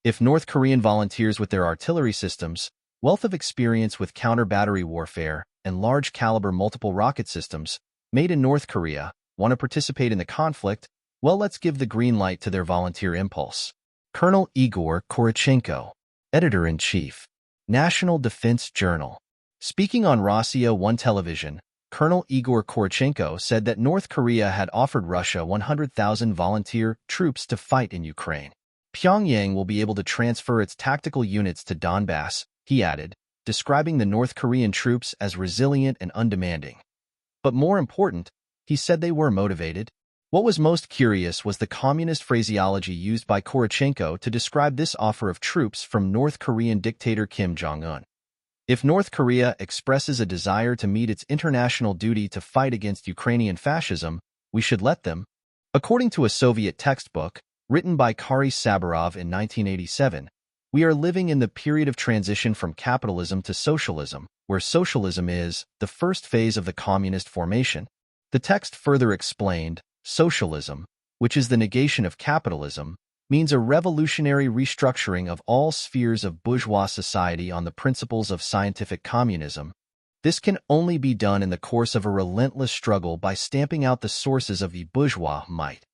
If North Korean volunteers with their artillery systems, wealth of experience with counter-battery warfare, and large-caliber multiple rocket systems, made in North Korea, want to participate in the conflict, well, let's give the green light to their volunteer impulse. Colonel Igor Korotchenko, Editor-in-Chief, National Defense Journal. Speaking on Rossiya 1 television, Colonel Igor Korotchenko said that North Korea had offered Russia 100,000 volunteer troops to fight in Ukraine. Pyongyang will be able to transfer its tactical units to Donbass, he added, describing the North Korean troops as resilient and undemanding. But more important, he said they were motivated. What was most curious was the communist phraseology used by Korotchenko to describe this offer of troops from North Korean dictator Kim Jong-un. If North Korea expresses a desire to meet its international duty to fight against Ukrainian fascism, we should let them. According to a Soviet textbook, written by Kari Sabarov in 1987, we are living in the period of transition from capitalism to socialism, where socialism is the first phase of the communist formation. The text further explained, socialism, which is the negation of capitalism, means a revolutionary restructuring of all spheres of bourgeois society on the principles of scientific communism. This can only be done in the course of a relentless struggle by stamping out the sources of the bourgeois might.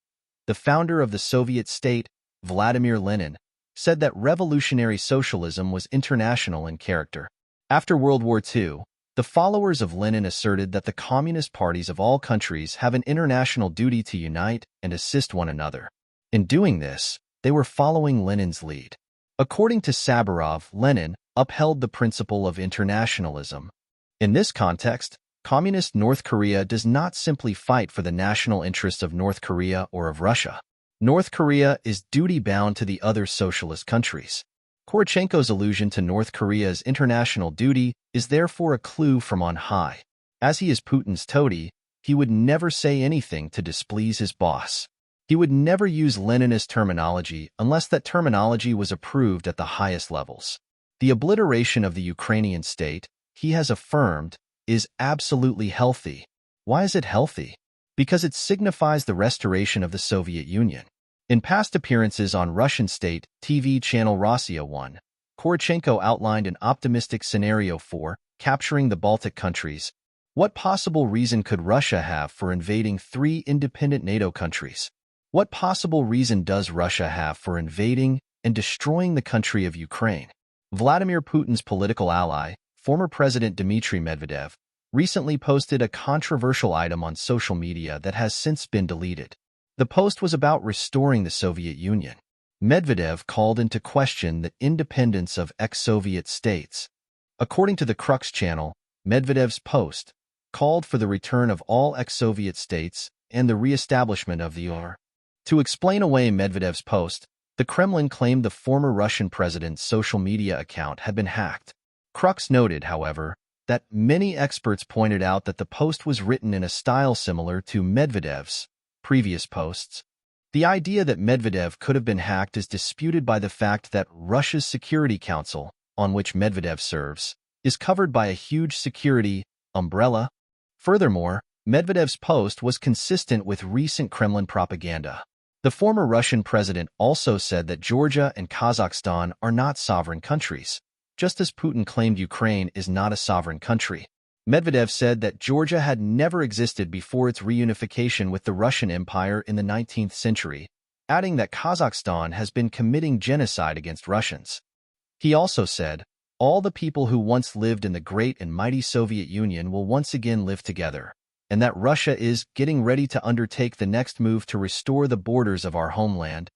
The founder of the Soviet state, Vladimir Lenin, said that revolutionary socialism was international in character. After World War II, the followers of Lenin asserted that the communist parties of all countries have an international duty to unite and assist one another. In doing this, they were following Lenin's lead. According to Sabarov, Lenin upheld the principle of internationalism. In this context, Communist North Korea does not simply fight for the national interests of North Korea or of Russia. North Korea is duty-bound to the other socialist countries. Korotchenko's allusion to North Korea's international duty is therefore a clue from on high. As he is Putin's toady, he would never say anything to displease his boss. He would never use Leninist terminology unless that terminology was approved at the highest levels. The obliteration of the Ukrainian state, he has affirmed, is absolutely healthy. Why is it healthy? Because it signifies the restoration of the Soviet Union. In past appearances on Russian state TV channel Rossiya 1, Korotchenko outlined an optimistic scenario for capturing the Baltic countries. What possible reason could Russia have for invading 3 independent NATO countries? What possible reason does Russia have for invading and destroying the country of Ukraine? Vladimir Putin's political ally, former President Dmitry Medvedev, recently posted a controversial item on social media that has since been deleted. The post was about restoring the Soviet Union. Medvedev called into question the independence of ex-Soviet states. According to the Crux channel, Medvedev's post called for the return of all ex-Soviet states and the re-establishment of the USSR. To explain away Medvedev's post, the Kremlin claimed the former Russian president's social media account had been hacked. Crux noted, however, that many experts pointed out that the post was written in a style similar to Medvedev's previous posts. The idea that Medvedev could have been hacked is disputed by the fact that Russia's Security Council, on which Medvedev serves, is covered by a huge security umbrella. Furthermore, Medvedev's post was consistent with recent Kremlin propaganda. The former Russian president also said that Georgia and Kazakhstan are not sovereign countries, just as Putin claimed Ukraine is not a sovereign country. Medvedev said that Georgia had never existed before its reunification with the Russian Empire in the 19th century, adding that Kazakhstan has been committing genocide against Russians. He also said, all the people who once lived in the great and mighty Soviet Union will once again live together, and that Russia is getting ready to undertake the next move to restore the borders of our homeland.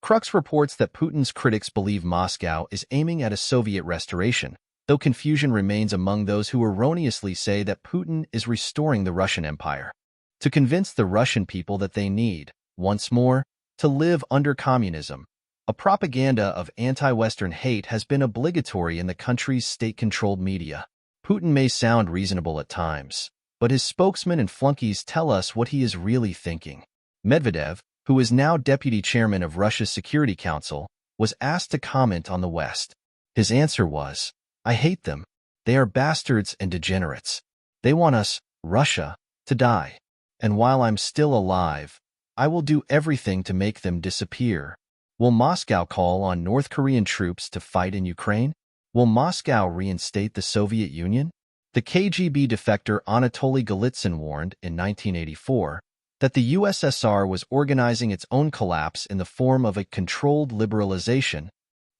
Crux reports that Putin's critics believe Moscow is aiming at a Soviet restoration, though confusion remains among those who erroneously say that Putin is restoring the Russian Empire. To convince the Russian people that they need, once more, to live under communism, a propaganda of anti-Western hate has been obligatory in the country's state-controlled media. Putin may sound reasonable at times, but his spokesmen and flunkies tell us what he is really thinking. Medvedev, who is now deputy chairman of Russia's Security Council, was asked to comment on the West. His answer was, I hate them. They are bastards and degenerates. They want us, Russia, to die. And while I'm still alive, I will do everything to make them disappear. Will Moscow call on North Korean troops to fight in Ukraine? Will Moscow reinstate the Soviet Union? The KGB defector Anatoly Golitsyn warned in 1984 that the USSR was organizing its own collapse in the form of a controlled liberalization.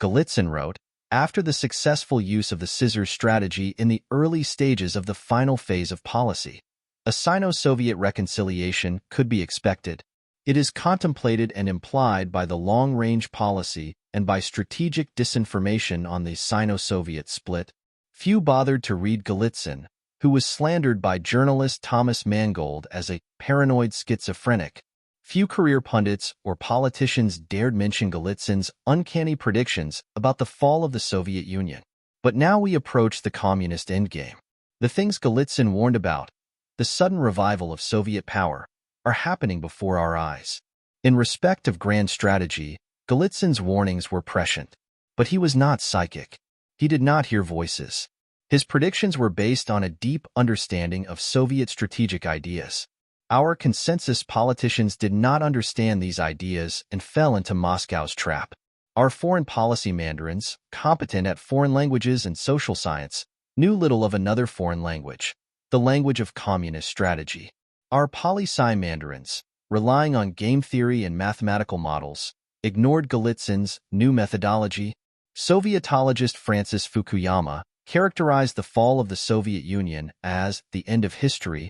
Golitsyn wrote, after the successful use of the scissors strategy in the early stages of the final phase of policy, a Sino-Soviet reconciliation could be expected. It is contemplated and implied by the long-range policy and by strategic disinformation on the Sino-Soviet split. Few bothered to read Golitsyn, who was slandered by journalist Thomas Mangold as a paranoid schizophrenic. Few career pundits or politicians dared mention Golitsyn's uncanny predictions about the fall of the Soviet Union. But now we approach the communist endgame. The things Golitsyn warned about, the sudden revival of Soviet power, are happening before our eyes. In respect of grand strategy, Golitsyn's warnings were prescient, but he was not psychic. He did not hear voices. His predictions were based on a deep understanding of Soviet strategic ideas. Our consensus politicians did not understand these ideas and fell into Moscow's trap. Our foreign policy mandarins, competent at foreign languages and social science, knew little of another foreign language, the language of communist strategy. Our poli-sci mandarins, relying on game theory and mathematical models, ignored Golitsyn's new methodology. Sovietologist Francis Fukuyama characterized the fall of the Soviet Union as the end of history.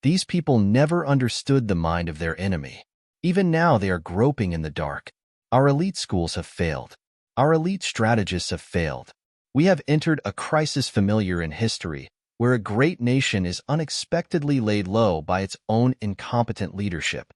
These people never understood the mind of their enemy. Even now they are groping in the dark. Our elite schools have failed. Our elite strategists have failed. We have entered a crisis familiar in history, where a great nation is unexpectedly laid low by its own incompetent leadership.